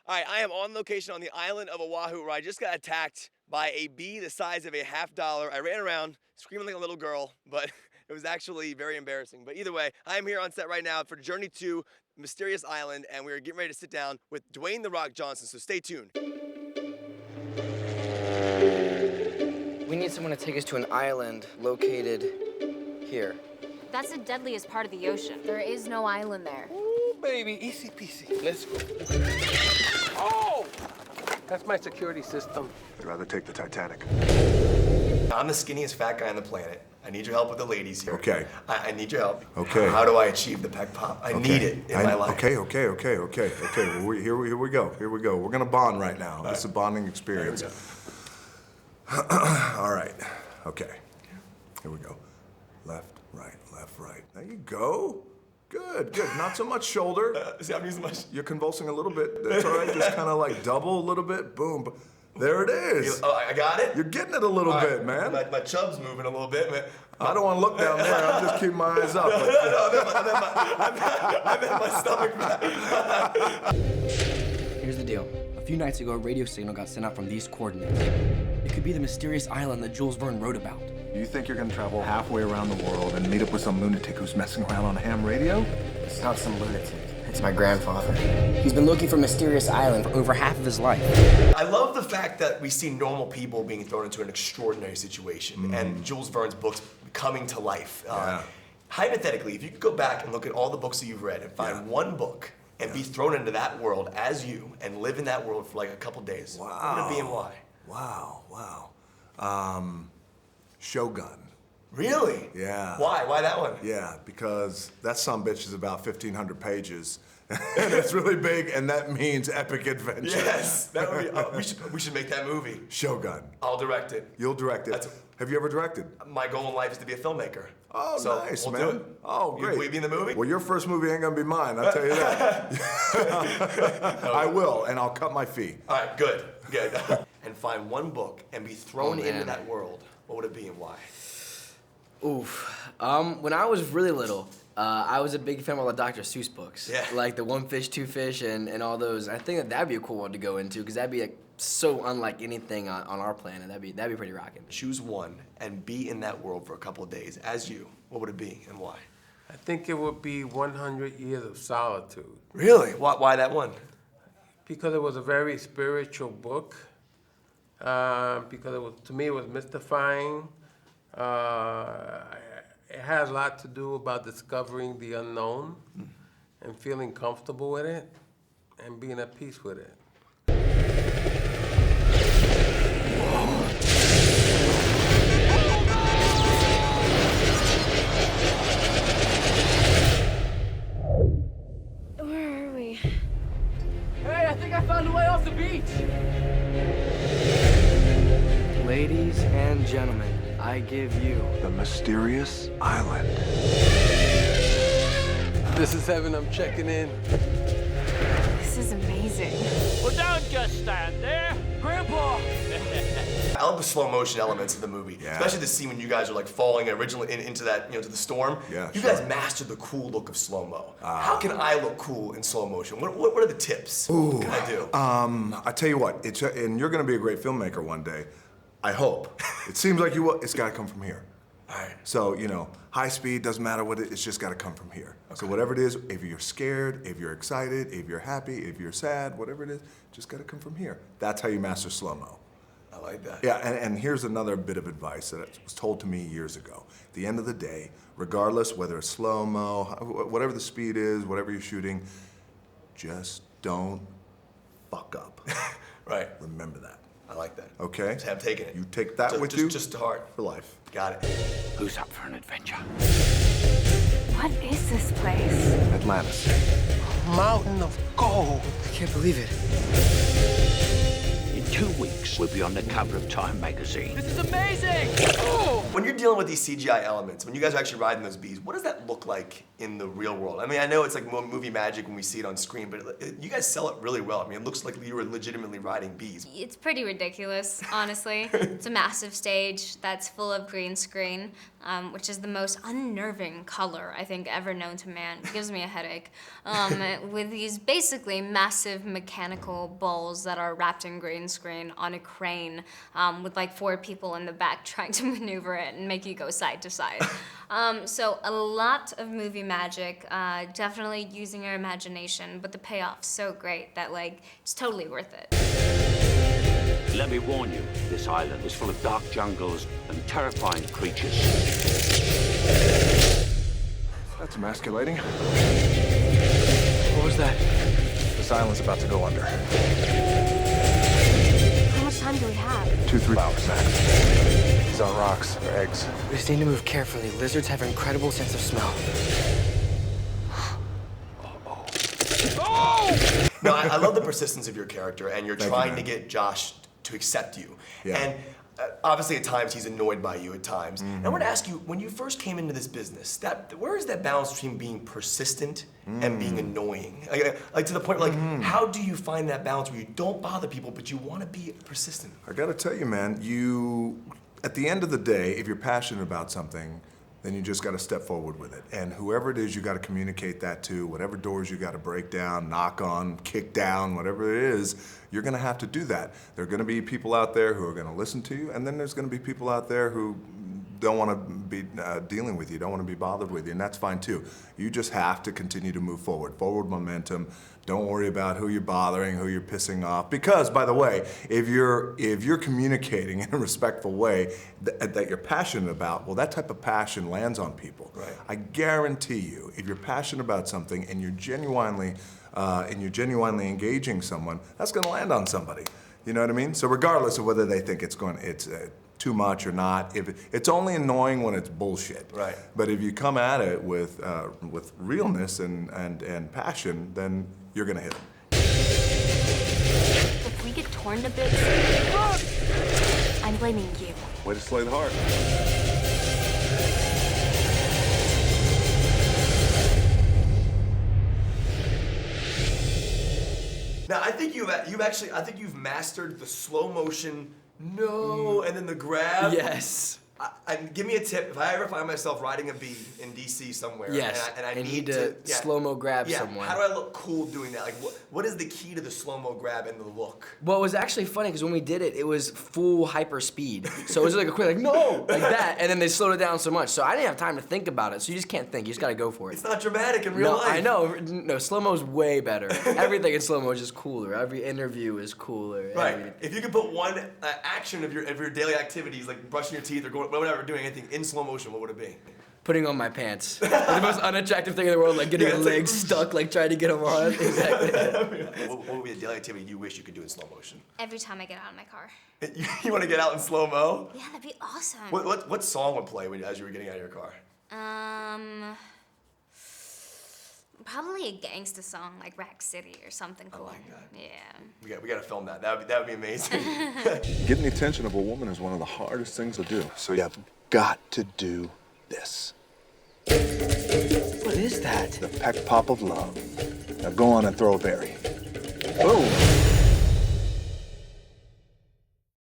All right, I am on location on the island of Oahu where I just got attacked by a bee the size of a $50. I ran around screaming like a little girl, but it was actually very embarrassing. But either way, I am here on set right now for Journey to Mysterious Island, and we're getting ready to sit down with Dwayne "The Rock" Johnson, so stay tuned. We need someone to take us to an island located here. That's the deadliest part of the ocean. There is no island there. Ooh, baby, easy peasy. Let's go. Oh! That's my security system. I'd rather take the Titanic. I'm the skinniest fat guy on the planet. I need your help with the ladies here. Okay. I need your help. Okay. How do I achieve the pec pop? I need it in my life. Okay. Well, here we go. We're gonna bond right now. This is a bonding experience. All right. Okay. Here we go. Left, right. There you go. Good. Not so much shoulder. See, I'm using my... You're convulsing a little bit. That's all right. Just kind of like double a little bit. Boom. There it is. Oh, I got it? You're getting it a little bit, man. My chub's moving a little bit, man. I don't want to look down there. I'm just keeping my eyes up. I meant my stomach. Here's the deal. A few nights ago, a radio signal got sent out from these coordinates. It could be the mysterious island that Jules Verne wrote about. You think you're gonna travel halfway around the world and meet up with some lunatic who's messing around on ham radio? It's not some lunatic. It's my grandfather. He's been looking for Mysterious Island for over half of his life. I love the fact that we see normal people being thrown into an extraordinary situation and Jules Verne's books coming to life. Hypothetically, if you could go back and look at all the books that you've read and find one book and be thrown into that world as you and live in that world for like a couple days, what would it be and why? Wow. Shogun. Really? Yeah. Why? Why that one? Yeah, because that sumbitch is about 1,500 pages. And it's really big, and that means epic adventure. Yes, that would be, we should make that movie. Shogun. I'll direct it. You'll direct it. Have you ever directed? My goal in life is to be a filmmaker. Oh, so nice, we'll man. Do it. Oh, great. Will you be in the movie? Well, your first movie ain't gonna be mine, I'll tell you that. I will, and I'll cut my fee. All right, good. And find one book and be thrown into that world. What would it be and why? Oof. When I was really little, I was a big fan of all the Dr. Seuss books. Yeah. Like the One Fish, Two Fish, and all those. I think that'd be a cool one to go into, because that'd be like, so unlike anything on our planet. That'd be pretty rocking. Choose one and be in that world for a couple of days as you. What would it be and why? I think it would be 100 Years of Solitude. Really? Why that one? Because it was a very spiritual book. Because it was, to me, it was mystifying. It has a lot to do about discovering the unknown and feeling comfortable with it and being at peace with it. Where are we? Hey, I think I found a way off the beach! Ladies and gentlemen, I give you The Mysterious Island. This is heaven, I'm checking in. This is amazing. Well, don't just stand there. Grandpa! I love the slow motion elements of the movie, Yeah. especially the scene when you guys are like falling originally into that, to the storm. Yeah, you sure. guys mastered the cool look of slow mo. How can I look cool in slow motion? What are the tips? What can I do? I tell you what, and you're gonna be a great filmmaker one day. I hope. It seems like you will. It's gotta come from here. All right. So, high speed, doesn't matter what it's just gotta come from here. Okay. So whatever it is, if you're scared, if you're excited, if you're happy, if you're sad, whatever it is, just gotta come from here. That's how you master slow-mo. I like that. Yeah, and here's another bit of advice that was told to me years ago. At the end of the day, regardless whether it's slow-mo, whatever the speed is, whatever you're shooting, just don't fuck up. Right. Remember that. I like that. Okay? Just have taken it. You take that with you Just to heart. for life. Got it. Who's up for an adventure? What is this place? Atlantis. Mountain of gold. I can't believe it. In 2 weeks, we'll be on the cover of Time magazine. This is amazing! When you're dealing with these CGI elements, when you guys are actually riding those bees, what does that look like in the real world? I mean, I know it's like movie magic when we see it on screen, but you guys sell it really well. I mean, it looks like you were legitimately riding bees. It's pretty ridiculous, honestly. It's a massive stage that's full of green screen, which is the most unnerving color I think ever known to man. It gives me a headache. With these basically massive mechanical balls that are wrapped in green screen on a crane, with like 4 people in the back trying to maneuver it and make you go side to side. So a lot of movie magic, definitely using your imagination, but the payoff's so great that like it's totally worth it. Let me warn you, this island is full of dark jungles and terrifying creatures. That's emasculating. What was that? This island's about to go under. How much time do we have? 2-3 hours max. These aren't rocks, they're eggs. We just need to move carefully. Lizards have an incredible sense of smell. No, I love the persistence of your character, and you're Thank you, trying man. to get Josh to accept you. Yeah. And obviously, at times, he's annoyed by you at times. And I want to ask you, when you first came into this business, where is that balance between being persistent and being annoying? Like to the point where, like, how do you find that balance where you don't bother people, but you want to be persistent? I gotta tell you, man, at the end of the day, if you're passionate about something, then you just gotta step forward with it. And whoever it is, you gotta communicate that to, whatever doors you gotta break down, knock on, kick down, whatever it is, you're gonna have to do that. There are gonna be people out there who are gonna listen to you, and then there's gonna be people out there who don't wanna be dealing with you, don't wanna be bothered with you, and that's fine too. You just have to continue to move forward momentum. Don't worry about who you're bothering, who you're pissing off. Because, by the way, if you're communicating in a respectful way that you're passionate about, well, that type of passion lands on people. Right. I guarantee you, if you're passionate about something and you're genuinely engaging someone, that's going to land on somebody. You know what I mean? So regardless of whether they think it's too much or not, it's only annoying when it's bullshit. Right. But if you come at it with realness and passion, then you're gonna hit them. If we get torn to bits, I'm blaming you. Way to slay the heart. Now, I think you've mastered the slow motion, and then the grab. Yes. Give me a tip. If I ever find myself riding a bee in DC somewhere, Yes. and I and need to yeah, slow-mo grab yeah, someone. how do I look cool doing that? Like, what is the key to the slow-mo grab and the look? Well, it was actually funny because when we did it, it was full hyper speed. So it was like a quick, like, no, like that. And then they slowed it down so much. So I didn't have time to think about it. So you just can't think. You just got to go for it. It's not dramatic in real No, life. I know. No, slow-mo's way better. Everything in slow-mo is just cooler. Every interview is cooler. Right. If you could put one action of your daily activities, like brushing your teeth or going whatever, doing anything in slow motion, what would it be? Putting on my pants. The most unattractive thing in the world, like getting Yeah, your it's like, legs stuck, like trying to get them on. Exactly. What would be a daily activity you wish you could do in slow motion? Every time I get out of my car. You want to get out in slow mo? Yeah, that'd be awesome. What song would play as you were getting out of your car? Probably a gangsta song like Rack City or something cool. like that. Yeah. We got to film that. That would be amazing. Getting the attention of a woman is one of the hardest things to do. So you've got to do this. What is that? The peck pop of love. Now go on and throw a berry. Boom!